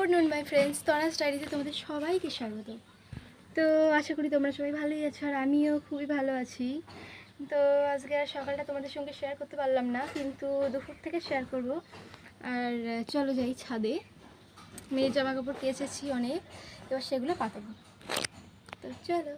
Afternoon my friends, তরাস ডায়েরিতে তোমাদের সবাইকে স্বাগত। তো আশা করি তোমরা সবাই ভালোই আছো, আর আমিও খুবই ভালো আছি। তো আজকে আর সকালটা তোমাদের সঙ্গে শেয়ার করতে পারলাম না, কিন্তু দুপুর থেকে শেয়ার করব। আর চলো যাই ছাদে, মেয়ের জামা কাপড় কেচেছি অনেক, এবার সেগুলো পাতাবো। তো চলো।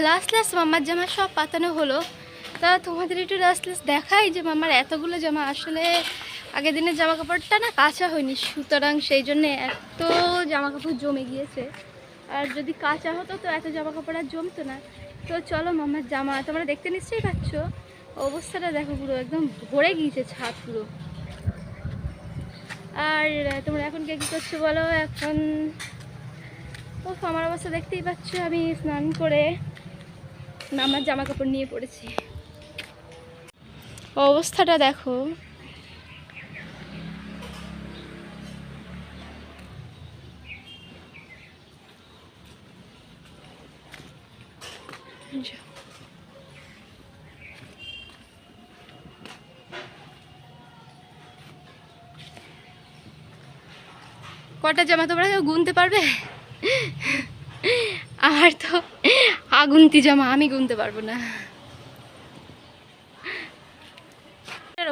লাস্ট মাম্মার জামা সব পাতানো হলো। তা তোমাদের একটু লাস্ট দেখাই যে মাম্মার এতগুলো জামা, আসলে আগের দিনের জামা কাপড়টা না কাচা হয়নি, সুতরাং সেই জন্যে এত জামা কাপড় জমে গিয়েছে। আর যদি কাচা হতো তো এত জামা কাপড় আর জমতো না। তো চলো মাম্মার জামা তোমরা দেখতে নিশ্চয়ই পাচ্ছ, অবস্থাটা দেখো, পুরো একদম ভরে গিয়েছে ছাদ পুরো। আর তোমরা এখন কে কী করছো বলো? এখন ও আমার অবস্থা দেখতেই পাচ্ছ, আমি স্নান করে মামার জামা কাপড় নিয়ে পড়েছি। অবস্থাটা দেখো। কটা জামা তোমরা কেউ গুনতে পারবে? আমার তো আগুন্তি জামা, আমি গুনতে পারবো না।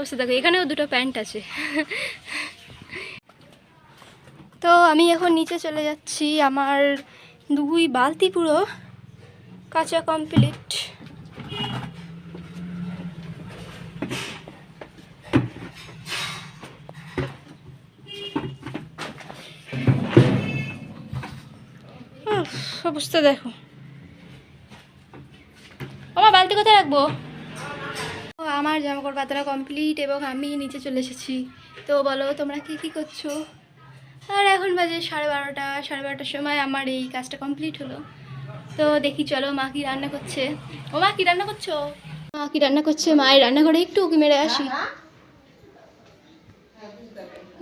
অবস্থা দেখো, এখানেও দুটো প্যান্ট আছে। তো আমি এখন নিচে চলে যাচ্ছি, আমার 2 বালতি পুরো কাঁচা কমপ্লিট। অবস্থা দেখো। আমার বালতি কোথায় রাখবো? আমার জামাকাপড় পাতানো কমপ্লিট এবং আমি নিচে চলে এসেছি। তো বলো তোমরা কী করছো? আর এখন বাজে 12:30। 12:30টার সময় আমার এই কাজটা কমপ্লিট হলো। তো দেখি চলো মা কি রান্না করছে। ও মা কি রান্না করছো? মা কি রান্না করছে? মায়ের রান্নাঘরে একটু উঁকি মেরে আসি।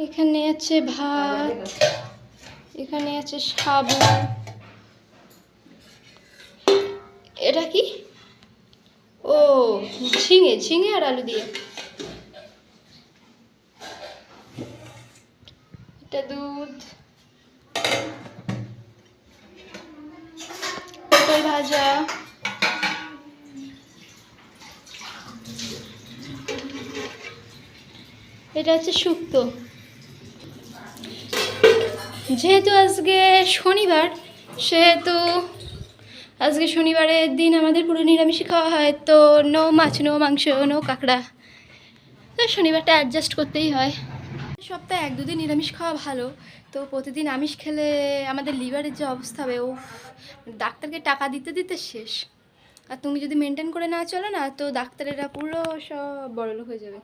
এখানে আছে ভাত, এখানে আছে সাবু, এটা কি? ও ঝিঙে আর আলু দিয়ে। এটা দুধ, পটল ভাজা, এটা হচ্ছে শুক্তো। যেহেতু আজকে শনিবার, সেহেতু আজকে শনিবারের দিন আমাদের পুরো নিরামিষই খাওয়া হয়। তো নো মাছ, নো মাংস, নো কাঁকড়া। তো শনিবারটা অ্যাডজাস্ট করতেই হয়। সপ্তাহে 1-2 দিন নিরামিষ খাওয়া ভালো। তো প্রতিদিন আমিষ খেলে আমাদের লিভারের যে অবস্থা হবে, ও ডাক্তারকে টাকা দিতে দিতে শেষ। আর তুমি যদি মেনটেন করে না চলো না, তো ডাক্তারেরা পুরো সব বড়লোক হয়ে যাবে।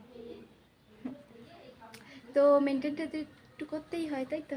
তো মেনটেনটা তো একটু করতেই হয়, তাই তো।